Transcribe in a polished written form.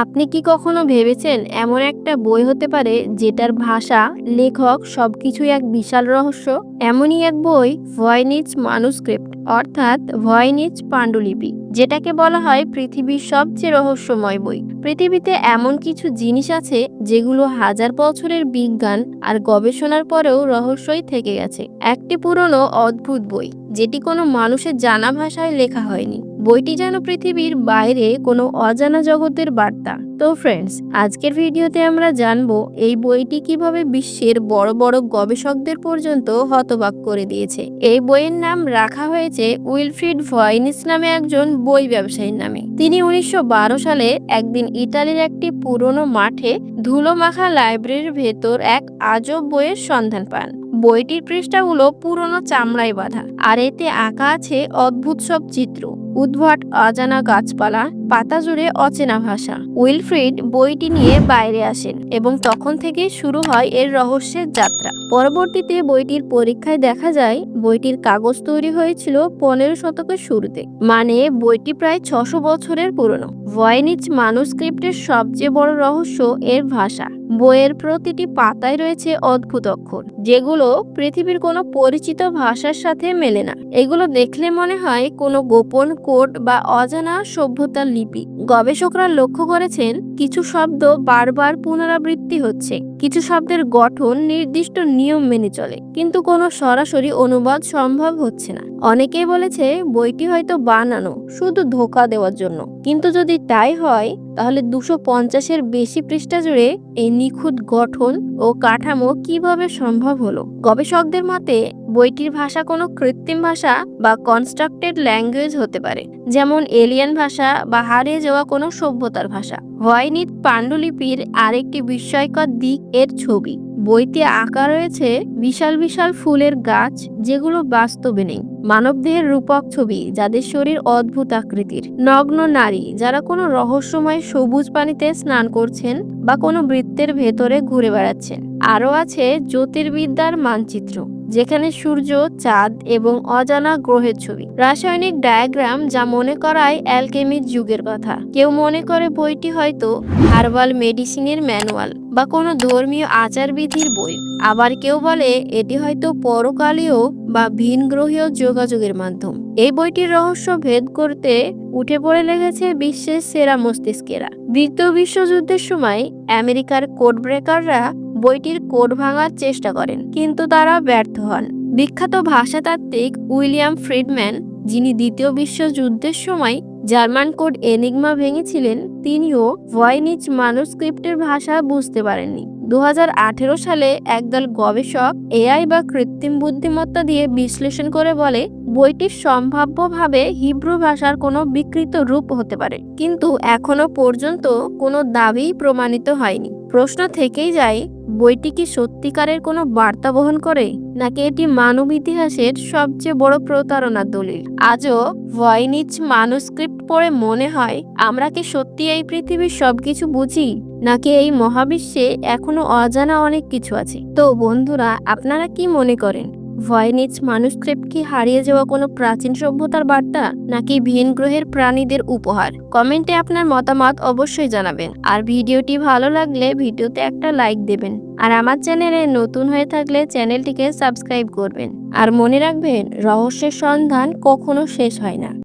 আপনি কি কখনো ভেবেছেন এমন একটা বই হতে পারে যেটার ভাষা, লেখক সবকিছুই এক বিশাল রহস্য? এমনই এক বই ভয়েনিচ ম্যানুস্ক্রিপ্ট, অর্থাৎ ভয়েনিচ পাণ্ডুলিপি, যেটাকে বলা হয় পৃথিবীর সবচেয়ে রহস্যময় বই। পৃথিবীতে এমন কিছু জিনিস আছে যেগুলো হাজার বছরের বিজ্ঞান আর গবেষণার পরেও রহস্যই থেকে গেছে। একটি পুরনো অদ্ভুত বই, যেটি কোনো মানুষের জানা ভাষায় লেখা হয়নি। বইটি যেন পৃথিবীর বাইরে কোনো অজানা জগতের বার্তা। তো ফ্রেন্ডস, আজকের ভিডিওতে আমরা জানবো এই বইটি কিভাবে বিশ্বের বড় বড় গবেষকদের পর্যন্ত হতবাক করে দিয়েছে। এই বইয়ের নাম রাখা হয়েছে উইলফ্রিড ভয়েনিচ নামে একজন বই ব্যবসায়ীর নামে। তিনি 1912 সালে একদিন ইতালির একটি পুরনো মাঠে ধুলো মাখা লাইব্রেরির ভেতর এক আজব বইয়ের সন্ধান পান। বইটির পৃষ্ঠাগুলো পুরনো চামড়ায় বাঁধা, আর এতে আঁকা আছে অদ্ভুত সব চিত্র, উদ্ভট অজানা গাছপালা, পাতা জুড়ে অচেনা ভাষা। উইলফ্রিড বইটি নিয়ে বাইরে আসেন এবং তখন থেকে শুরু হয় এর রহস্যের যাত্রা। পরবর্তীতে বইটির পরীক্ষায় দেখা যায় বইটির কাগজ তৈরি হয়েছিল 15 শতকের শুরুতে, মানে বইটি প্রায় 600 বছরের পুরনো। ভয়েনিচ ম্যানুস্ক্রিপ্টের সবচেয়ে বড় রহস্য এর ভাষা। বইয়ের প্রতিটি পাতায় রয়েছে অদ্ভুত অক্ষর, যেগুলো পৃথিবীর কোনো পরিচিত ভাষার সাথে মেলে না। এগুলো দেখলে মনে হয় কোনো গোপন কোড বা অজানা সভ্যতার লিপি। গবেষকরা লক্ষ্য করেছেন কিছু শব্দ বারবার পুনরাবৃত্তি হচ্ছে, কিছু শব্দের গঠন নির্দিষ্ট নিয়ম মেনে চলে, কিন্তু কোনো সরাসরি অনুবাদ সম্ভব হচ্ছে না। অনেকেই বলেছে বইটি হয়তো বানানো শুধু ধোঁকা দেওয়ার জন্য, কিন্তু যদি তাই হয় তাহলে 250-এর বেশি পৃষ্ঠা জুড়ে এই নিখুঁত গঠন ও কাঠামো কিভাবে সম্ভব হলো? গবেষকদের মতে বইটির ভাষা কোনো কৃত্রিম ভাষা বা কনস্ট্রাক্টেড ল্যাঙ্গুয়েজ হতে পারে, যেমন এলিয়েন ভাষা বা হারিয়ে যাওয়া কোনো সভ্যতার ভাষা। ভয়েনিচ পাণ্ডুলিপির আরেকটি বিস্ময়কর দিক এর ছবি। বইতে আঁকা রয়েছে বিশাল বিশাল ফুলের গাছ, যেগুলো বাস্তবে নেই। মানবদেহের রূপক ছবি, যাদের শরীর অদ্ভুত আকৃতির। নগ্ন নারী, যারা কোনো রহস্যময় সবুজ পানিতে স্নান করছেন বা কোনো বৃত্তের ভেতরে ঘুরে বেড়াচ্ছেন। আরও আছে জ্যোতির্বিদ্যার মানচিত্র, যেখানে সূর্য, চাঁদ এবং অজানা গ্রহের ছবি। রাসায়নিক ডায়াগ্রাম, যা মনে করায় অ্যালকেমির যুগের কথা। কেউ মনে করে বইটি হয়তো হার্বাল মেডিসিনের ম্যানুয়াল বা কোনো ধর্মীয় আচারবিধির বই। আবার কেউ বলে এটি হয়তো পরকালীয় বা ভিন গ্রহীয় যোগাযোগের মাধ্যম। এই বইটির রহস্য ভেদ করতে উঠে পড়ে লেগেছে বিশ্বের সেরা মস্তিষ্কেরা। দ্বিতীয় বিশ্বযুদ্ধের সময় আমেরিকার কোড ব্রেকাররা বইটির কোড ভাঙার চেষ্টা করেন, কিন্তু তারা ব্যর্থ হন। বিখ্যাত ভাষাতাত্ত্বিক উইলিয়াম ফ্রিডম্যান, যিনি দ্বিতীয় বিশ্বযুদ্ধের সময় জার্মান কোড এনিগমা ভেঙেছিলেন, তিনিও ভয়েনিচ ম্যানুস্ক্রিপ্টের ভাষা বুঝতে পারেননি। 2018 সালে একদল গবেষক এআই বা কৃত্রিম বুদ্ধিমত্তা দিয়ে বিশ্লেষণ করে বলে বইটি সম্ভাব্যভাবে হিব্রু ভাষার কোনো বিকৃত রূপ হতে পারে, কিন্তু এখনো পর্যন্ত কোনো দাবি প্রমাণিত হয়নি। প্রশ্ন থেকেই যায়, বইটি কি সত্যিকারের কোনো বার্তা বহন করে, নাকি এটি মানব ইতিহাসের সবচেয়ে বড় প্রতারণার দলিল? আজও ভয়েনিচ ম্যানুস্ক্রিপ্ট পড়ে মনে হয় আমরা কি সত্যি এই পৃথিবীর সবকিছু বুঝি, নাকি এই মহাবিশ্বে এখনো অজানা অনেক কিছু আছে? তো বন্ধুরা, আপনারা কি মনে করেন, ভয়েনিচ ম্যানুস্ক্রিপ্ট কি হারিয়ে যাওয়া কোনো প্রাচীন সভ্যতার বার্তা, নাকি ভিন গ্রহের প্রাণীদের উপহার? কমেন্টে আপনার মতামত অবশ্যই জানাবেন। আর ভিডিওটি ভালো লাগলে ভিডিওতে একটা লাইক দেবেন। আর আমার চ্যানেলে নতুন হয়ে থাকলে চ্যানেলটিকে সাবস্ক্রাইব করবেন। আর মনে রাখবেন, রহস্যের সন্ধান কখনো শেষ হয় না।